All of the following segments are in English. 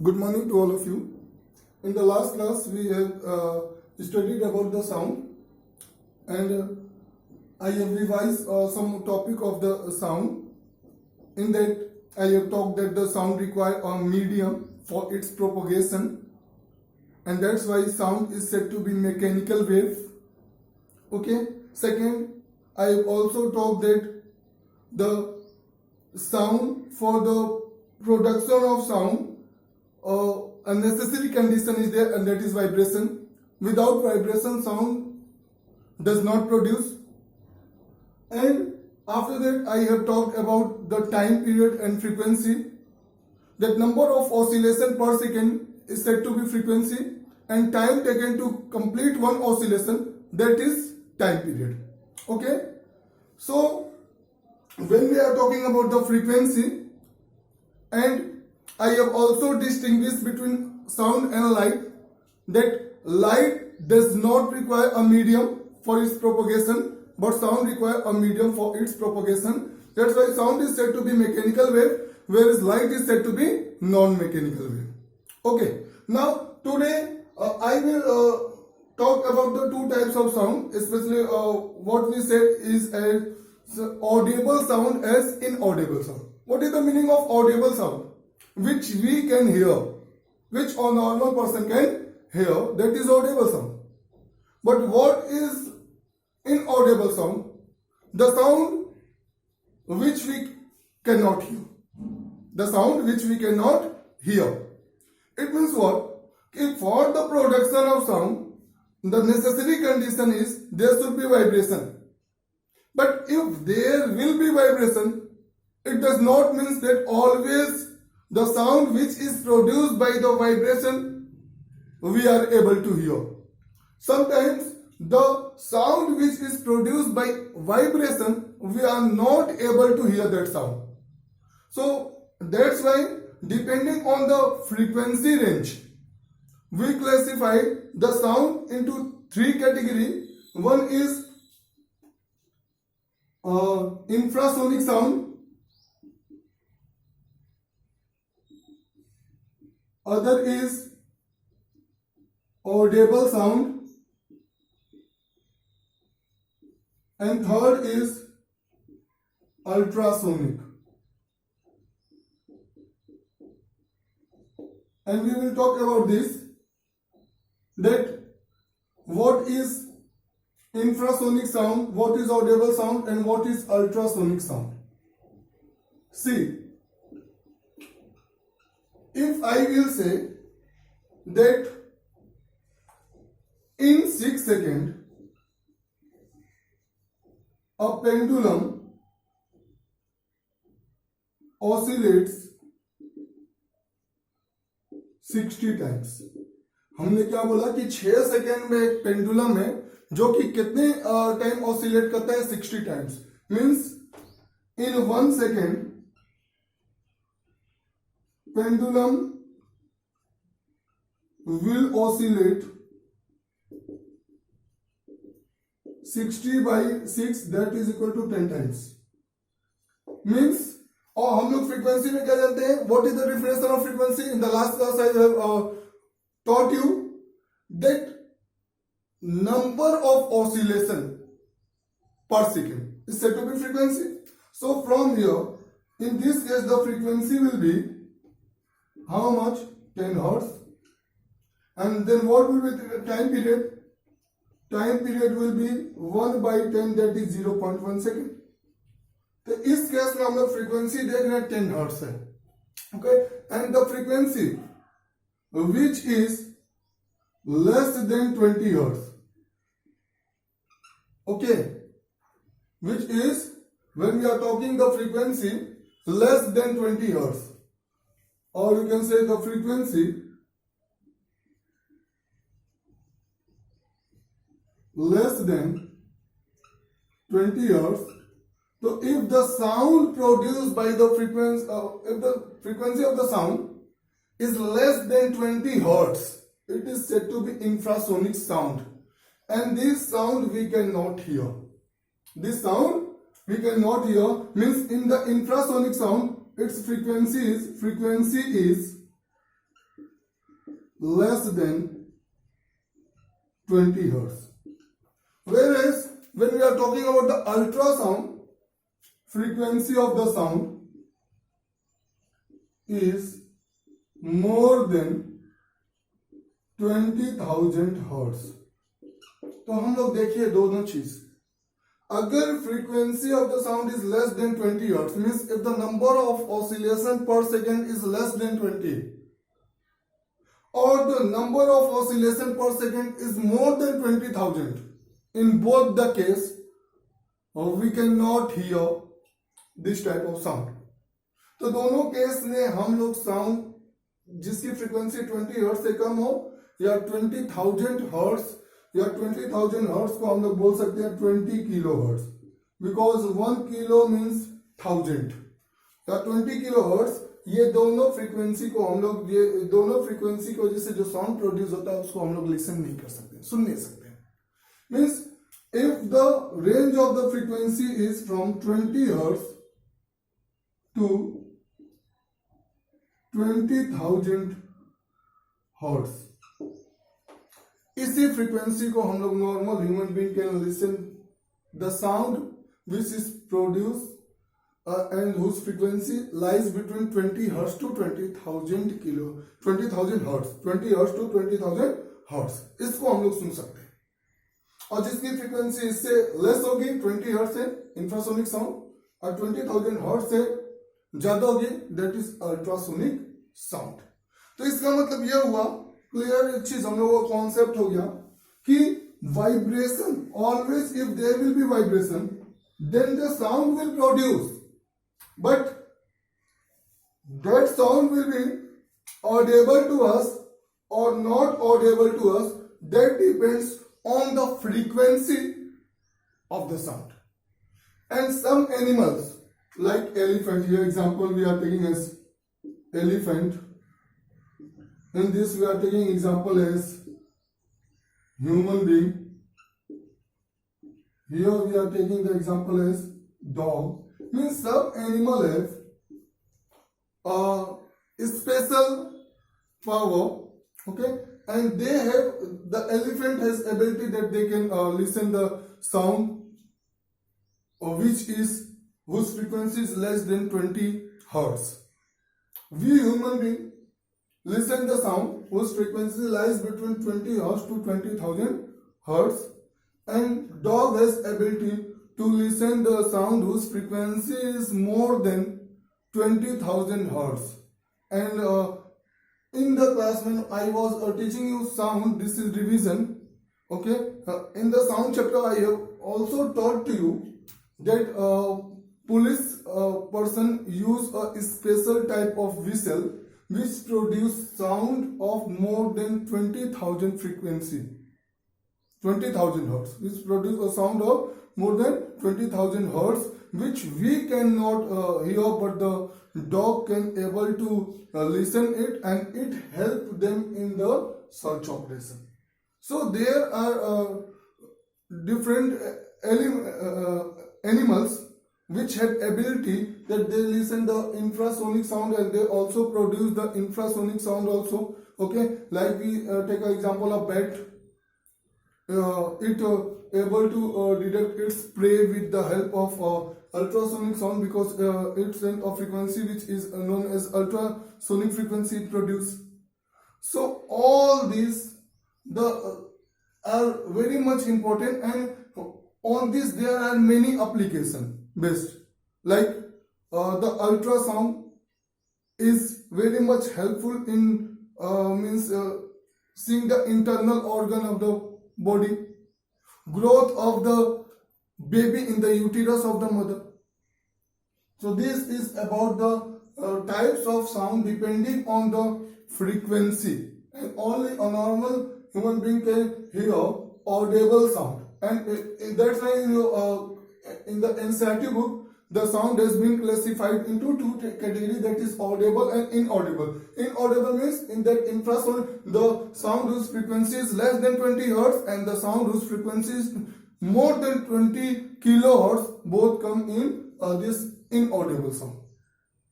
Good morning to all of you. In the last class, we have studied about the sound, and I have revised some topic of the sound. In that, I have talked that the sound require a medium for its propagation, and that's why sound is said to be mechanical wave. Okay. Second, I have also talked that the sound for the production of sound, a necessary condition is there, and that is vibration. Without vibration, sound does not produce. And after that, I have talked about the time period and frequency. That number of oscillation per second is said to be frequency, and time taken to complete one oscillation, that is time period. Okay. So when we are talking about the frequency, and I have also distinguished between sound and light, that light does not require a medium for its propagation, but sound requires a medium for its propagation. That's why sound is said to be mechanical wave, whereas light is said to be non-mechanical wave. Okay, now today I will talk about the two types of sound, especially what we said is as audible sound as inaudible sound. What is the meaning of audible sound? Which we can hear, which a normal person can hear, that is audible sound. But what is inaudible sound? The sound which we cannot hear. The sound which we cannot hear. It means what? If for the production of sound, the necessary condition is there should be vibration. But if there will be vibration, it does not mean that always the sound which is produced by the vibration we are able to hear. Sometimes the sound which is produced by vibration, we are not able to hear that sound. So that's why, depending on the frequency range, we classify the sound into three categories. One is infrasonic sound, other is audible sound, and third is ultrasonic. And we will talk about this, that what is infrasonic sound, what is audible sound, and what is ultrasonic sound. See, if I will say that in 6 seconds a pendulum oscillates 60 times. हमने क्या बोला कि 6 second में एक pendulum है जो कि कितने टाइम ऑसिलेट करता है? 60 times. Means in 1 second pendulum will oscillate 60 by 6, that is equal to 10 times. Means, और हम लोग फ्रीक्वेंसी में क्या जानते हैं? What is the definition of frequency? In the last class I have taught you that number of oscillation per second is said to be frequency. So from here, in this case, the frequency will be how much? 10 hertz. And then what will be the time period? Time period will be 1 by 10, that is 0.1 second. तो इस case में हम लोग frequency देख रहे हैं 10 hertz है. Okay, and the frequency which is less than 20 hertz. Okay, which is when we are talking the frequency less than 20 hertz, or you can say the frequency less than 20 hertz. So if the sound produced by the frequency, if the frequency of the sound is less than 20 hertz, it is said to be infrasonic sound, and this sound we cannot hear. This sound we cannot hear means in the infrasonic sound its frequency is less than 20 hertz. Whereas when we are talking about the ultrasound, frequency of the sound is more than 20,000 hertz. तो हम लोग देखिए दोनों चीज, अगर frequency of the sound is less than 20 hertz, means if the number of oscillation per second is less than 20, or the number of oscillation per second is more than 20,000, in both the case we cannot hear this type of sound. तो दोनों case में हम लोग sound जिसकी frequency 20 hertz से कम हो या 20,000 hertz या 20,000 हर्ट्ज को हम लोग बोल सकते हैं 20 kilo hertz, because 1 kilo means 1000 या 20 किलो हर्ट्ज, ये दोनों फ्रीक्वेंसी को हम लोग, ये दोनों फ्रीक्वेंसी की वजह से जो साउंड प्रोड्यूस होता है उसको हम लोग लिसन नहीं कर सकते, सुन नहीं सकते. Means if the range of the frequency is from 20 hertz to 20,000 hertz, इसी फ्रीक्वेंसी को हम लोग normal human being can listen the sound which is produce and whose frequency lies between 20 hertz to 20,000 kilo 20,000 hertz, 20 hertz to 20,000 hertz, इसको हम लोग सुन सकते हैं. और जिसकी फ्रीक्वेंसी इससे लेस होगी 20 हर्ट्ज से इंफ्रासोनिक साउंड, और 20,000 हर्ट्ज से ज्यादा होगी दैट इज अल्ट्रासोनिक साउंड. तो इसका मतलब यह हुआ क्लियर, एक चीज हम लोगों का कॉन्सेप्ट हो गया कि vibration, always if there will be vibration then the sound will produce, but that sound will be audible to us or not audible to us, that depends on the frequency of the sound. And some animals like elephant, here example we are taking as elephant, in this we are taking example as human being, here we are taking the example as dog, means some animal have a special power, okay, and they have, the elephant has ability that they can listen the sound which is, whose frequency is less than 20 hertz. We human being listen the sound whose frequency lies between 20 hertz to 20,000 hertz, and dog has ability to listen the sound whose frequency is more than 20,000 hertz. And in the class when I was teaching you sound, this is revision, okay, in the sound chapter I have also taught to you that police person use a special type of whistle which produce sound of more than 20,000 frequency, 20,000 hertz, which produce a sound of more than 20,000 hertz, which we cannot hear, but the dog can able to listen it, and it help them in the search operation. So there are different animals which have ability that they listen the infrasonic sound and they also produce the infrasonic sound also, okay, like we take an example of bat, it able to detect its prey with the help of ultrasonic sound, because it sends a frequency which is known as ultrasonic frequency produced. So all these are very much important, and on this there are many applications based, like the ultrasound is very much helpful in seeing the internal organ of the body, growth of the baby in the uterus of the mother. So this is about the types of sound depending on the frequency, and only a normal human being can hear audible sound, and that's why in the NCERT book the sound has been classified into two categories, that is audible and inaudible. Inaudible means in that infrasonic, the sound whose frequency is less than 20 hertz and the sound whose frequency is more than 20 kilohertz, both come in this inaudible sound.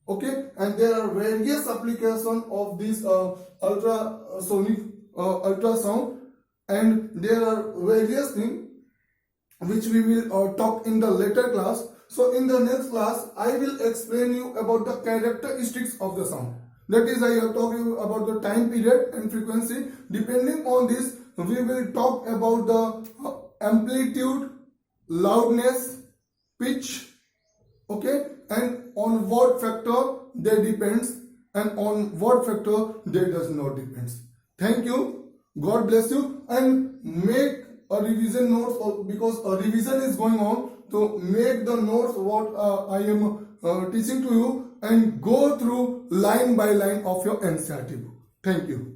Okay, and there are various applications of this ultrasonic ultrasound, and there are various things which we will talk in the later class. So in the next class, I will explain you about the characteristics of the sound. That is, I have talked you about the time period and frequency. Depending on this, we will talk about the amplitude, loudness, pitch, okay, and on what factor they depends and on what factor they does not depends. Thank you. God bless you, and make a revision notes, because a revision is going on. So make the notes what I am teaching to you, and go through line by line of your NCERT book. Thank you.